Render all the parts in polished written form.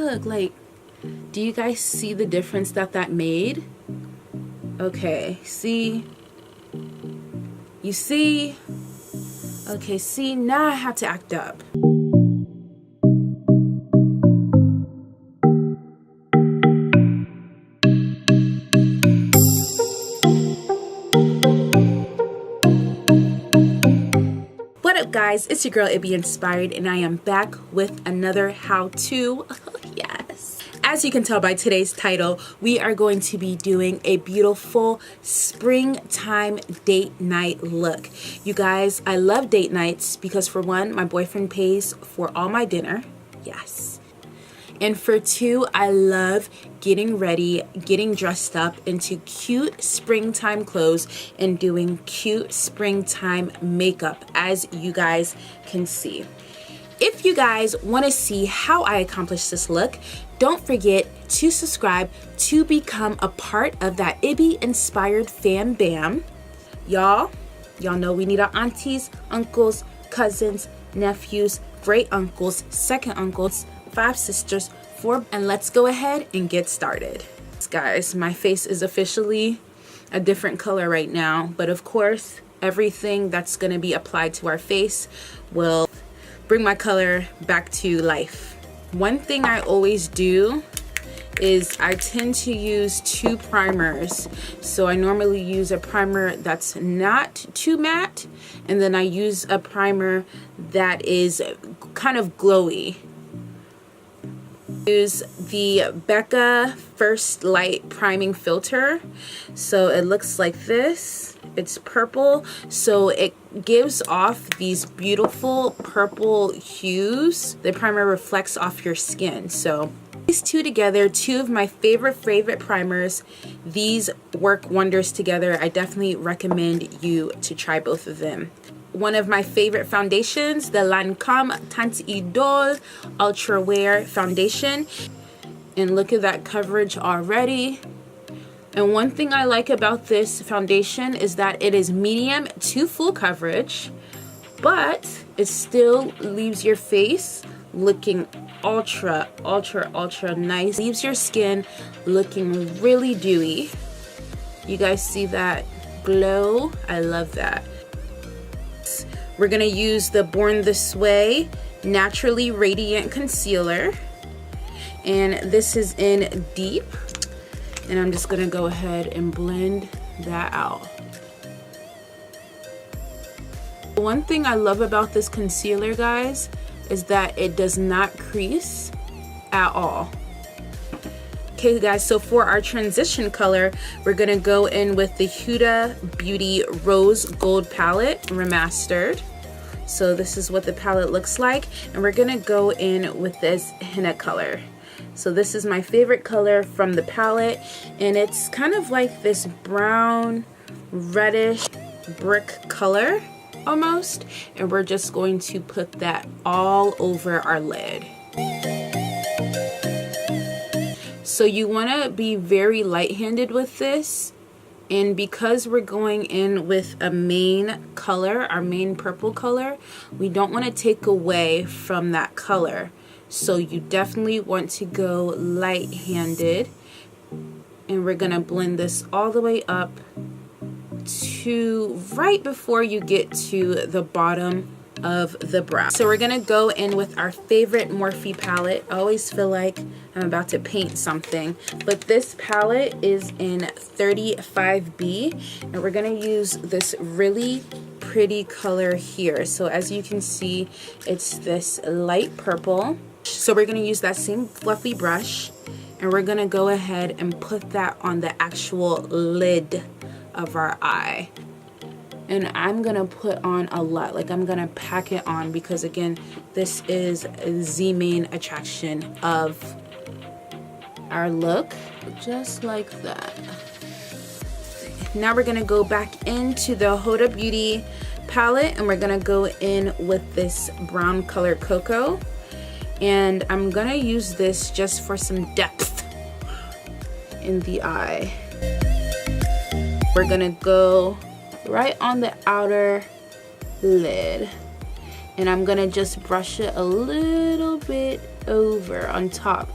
Look, like, do you guys see the difference that made? Okay, see? You see? Okay, see, now I have to act up. What up, guys? It's your girl IbbyInspired, and I am back with another how-to. Yes. As you can tell by today's title, we are going to be doing a beautiful springtime date night look. You guys, I love date nights because for one, my boyfriend pays for all my dinner. Yes. And for two, I love getting ready, getting dressed up into cute springtime clothes and doing cute springtime makeup, as you guys can see. If you guys want to see how I accomplish this look, don't forget to subscribe to become a part of that IbbyInspired fam bam. Y'all know we need our aunties, uncles, cousins, nephews, great uncles, second uncles, 5 sisters, 4, and let's go ahead and get started. Guys, my face is officially a different color right now, but of course, everything that's going to be applied to our face will bring my color back to life. One thing I always do is I tend to use 2 primers. So I normally use a primer that's not too matte, and then I use a primer that is kind of glowy. Use the Becca First Light Priming Filter. So it looks like this. It's purple, so it gives off these beautiful purple hues. The primer reflects off your skin. So these two together, 2 of my favorite primers. These work wonders together. I definitely recommend you to try both of them. One of my favorite foundations, the Lancome Teint Idole Ultrawear foundation. And look at that coverage already. And one thing I like about this foundation is that it is medium to full coverage, but it still leaves your face looking ultra nice. Leaves your skin looking really dewy. You guys see that glow? I love that. We're gonna use the Born This Way Naturally Radiant Concealer, and this is in Deep, and I'm just gonna go ahead and blend that out. One thing I love about this concealer, guys, is that it does not crease at all. Okay guys, so for our transition color, we're gonna go in with the Huda Beauty Rose Gold Palette, Remastered. So this is what the palette looks like, and we're gonna go in with this henna color. So this is my favorite color from the palette, and it's kind of like this brown, reddish brick color almost, and we're just going to put that all over our lid. So you want to be very light-handed with this, and because we're going in with a main color, our main purple color, we don't want to take away from that color. So you definitely want to go light-handed, and we're going to blend this all the way up to right before you get to the bottom of the brow. So we're gonna go in with our favorite Morphe palette. I always feel like I'm about to paint something, but this palette is in 35B, and we're gonna use this really pretty color here. So as you can see, it's this light purple. So we're gonna use that same fluffy brush, and we're gonna go ahead and put that on the actual lid of our eye. And I'm gonna put on a lot, like I'm gonna pack it on, because again, this is the main attraction of our look, just like that. Now we're gonna go back into the Huda Beauty palette, and we're gonna go in with this brown color cocoa, and I'm gonna use this just for some depth in the eye. We're gonna go right on the outer lid, and I'm gonna just brush it a little bit over on top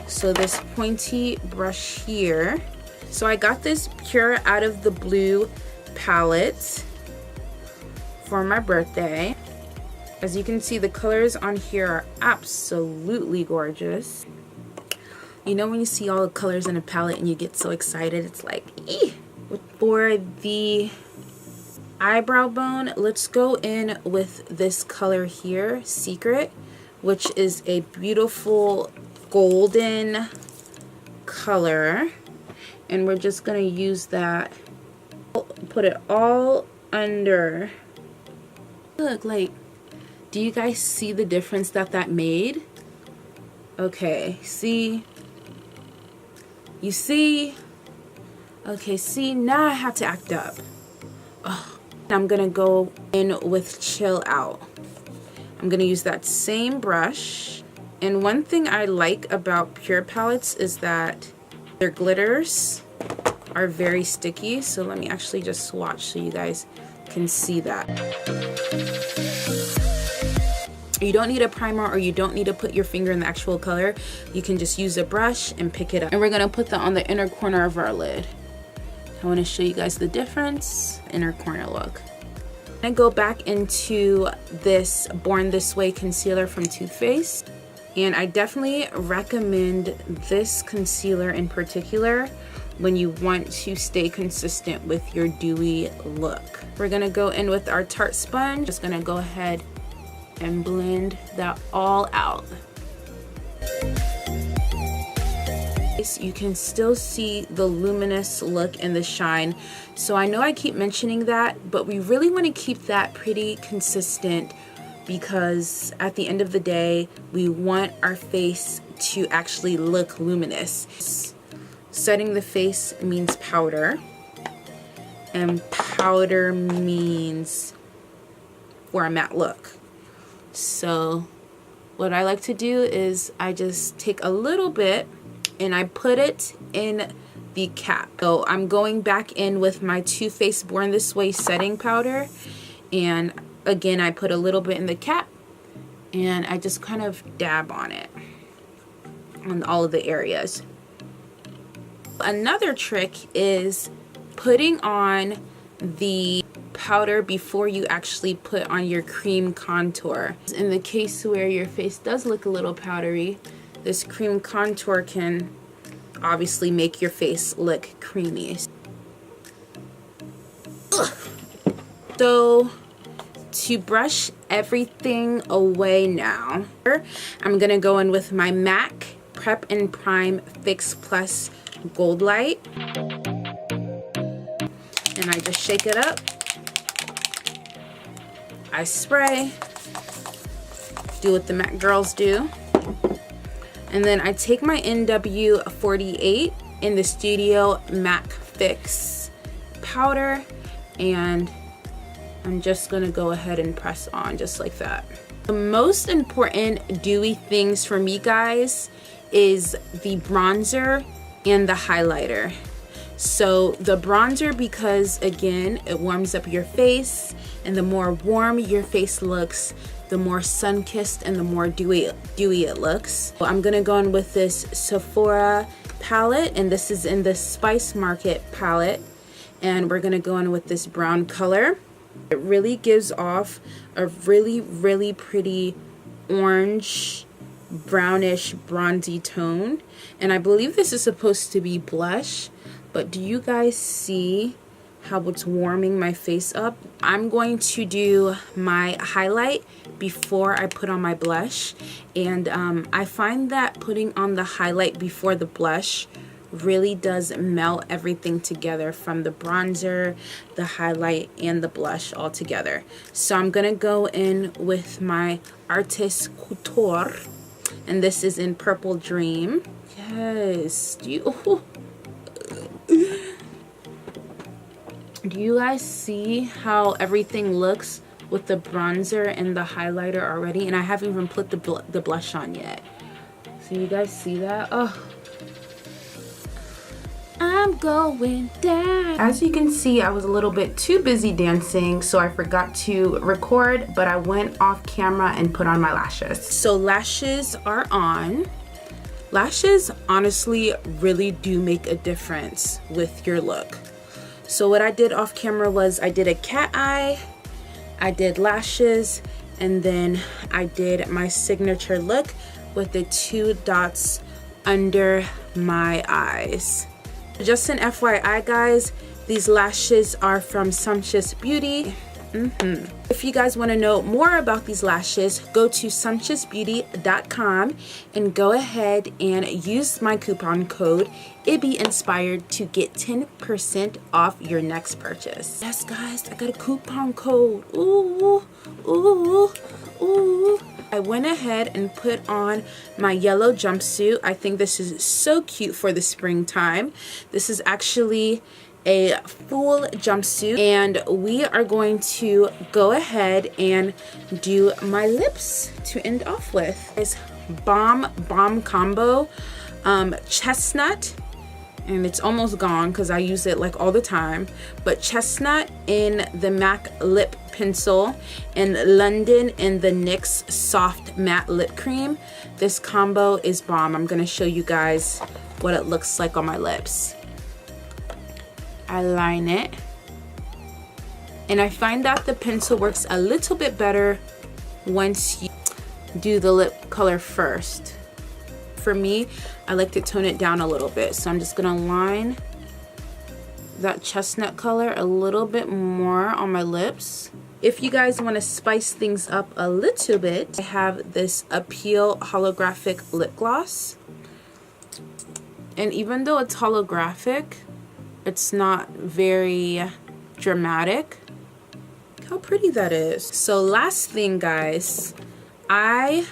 So this pointy brush here. So I got this Pure Out of the Blue palette for my birthday. As you can see, the colors on here are absolutely gorgeous. You know when you see all the colors in a palette and you get so excited, it's like, eeh! For the eyebrow bone, let's go in with this color here, Secret, which is a beautiful golden color. And we're just gonna use that, put it all under. Look, like, do you guys see the difference that made? Okay, see? You see? Okay, see, now I have to act up. Ugh. I'm gonna go in with Chill Out. I'm gonna use that same brush. And one thing I like about Pure palettes is that their glitters are very sticky. So let me actually just swatch so you guys can see that. You don't need a primer, or you don't need to put your finger in the actual color. You can just use a brush and pick it up. And we're gonna put that on the inner corner of our lid. I wanna show you guys the difference. Inner corner look. I'm gonna go back into this Born This Way concealer from Too Faced. And I definitely recommend this concealer in particular when you want to stay consistent with your dewy look. We're gonna go in with our Tarte sponge. Just gonna go ahead and blend that all out. You can still see the luminous look and the shine. So I know I keep mentioning that, but we really want to keep that pretty consistent, because at the end of the day, we want our face to actually look luminous. Setting the face means powder, and powder means for a matte look. So what I like to do is I just take a little bit and I put it in the cap. So I'm going back in with my Too Faced Born This Way setting powder, and again I put a little bit in the cap and I just kind of dab on it on all of the areas. Another trick is putting on the powder before you actually put on your cream contour. In the case where your face does look a little powdery, this cream contour can obviously make your face look creamy. Ugh. So to brush everything away now, I'm gonna go in with my M.A.C Prep and Prime Fix Plus Gold Light, and I just shake it up. I spray, do what the M.A.C girls do, and then I take my NW48 in the Studio M.A.C Fix powder, and I'm just gonna go ahead and press on just like that. The most important dewy things for me, guys, is the bronzer and the highlighter. So the bronzer, because again, it warms up your face, and the more warm your face looks, the more sun-kissed and the more dewy it looks. So I'm gonna go in with this Sephora palette, and this is in the Spice Market palette, and we're gonna go in with this brown color. It really gives off a really pretty orange, brownish, bronzy tone, and I believe this is supposed to be blush, but do you guys see how it's warming my face up? I'm going to do my highlight before I put on my blush, and I find that putting on the highlight before the blush really does melt everything together, from the bronzer, the highlight, and the blush all together. So I'm gonna go in with my Artist Couture, and this is in Purple Dream. Yes, do you guys see how everything looks with the bronzer and the highlighter already? And I haven't even put the blush on yet. So you guys see that? Oh, I'm going down. As you can see, I was a little bit too busy dancing, so I forgot to record, but I went off camera and put on my lashes. So lashes are on. Lashes honestly really do make a difference with your look. So what I did off camera was I did a cat eye, I did lashes, and then I did my signature look with the 2 dots under my eyes. Just an FYI guys, these lashes are from Sumptous Beauty. If you guys want to know more about these lashes, go to sumptousbeauty.com and go ahead and use my coupon code IbbyInspired to get 10% off your next purchase. Yes guys, I got a coupon code. Ooh, ooh, ooh. I went ahead and put on my yellow jumpsuit. I think this is so cute for the springtime. This is actually a full jumpsuit, and we are going to go ahead and do my lips to end off with. This bomb combo, Chestnut, and it's almost gone because I use it like all the time, but Chestnut in the M.A.C lip pencil and London in the NYX soft matte lip cream. This combo is bomb. I'm gonna show you guys what it looks like on my lips. I line it, and I find that the pencil works a little bit better once you do the lip color first. For me, I like to tone it down a little bit, so I'm just gonna line that chestnut color a little bit more on my lips. If you guys want to spice things up a little bit, I have this Opal Holographic Lip Gloss, and even though it's holographic, it's not very dramatic. Look how pretty that is. So last thing guys, I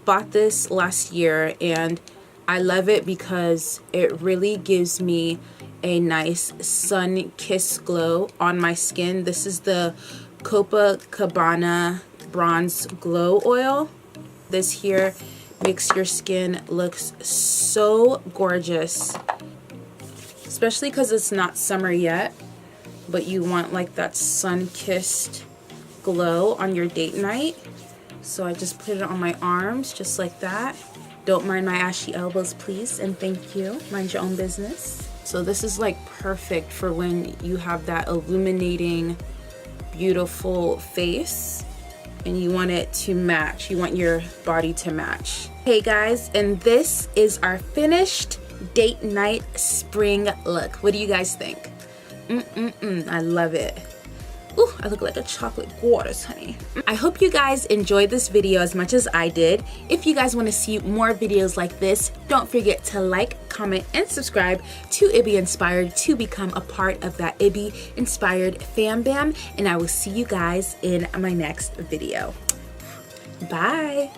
bought this last year and I love it because it really gives me a nice sun-kissed glow on my skin. This is the Copacabbana Bronze Glow Oil. This here makes your skin look so gorgeous, especially because it's not summer yet, but you want like that sun-kissed glow on your date night. So I just put it on my arms just like that. Don't mind my ashy elbows please, and thank you. Mind your own business. So this is like perfect for when you have that illuminating beautiful face and you want it to match, you want your body to match. Hey guys, and this is our finished date night spring look. What do you guys think? I love it. Ooh, I look like a chocolate goddess, honey. I hope you guys enjoyed this video as much as I did. If you guys want to see more videos like this, don't forget to like, comment, and subscribe to IbbyInspired to become a part of that IbbyInspired fam bam. And I will see you guys in my next video. Bye.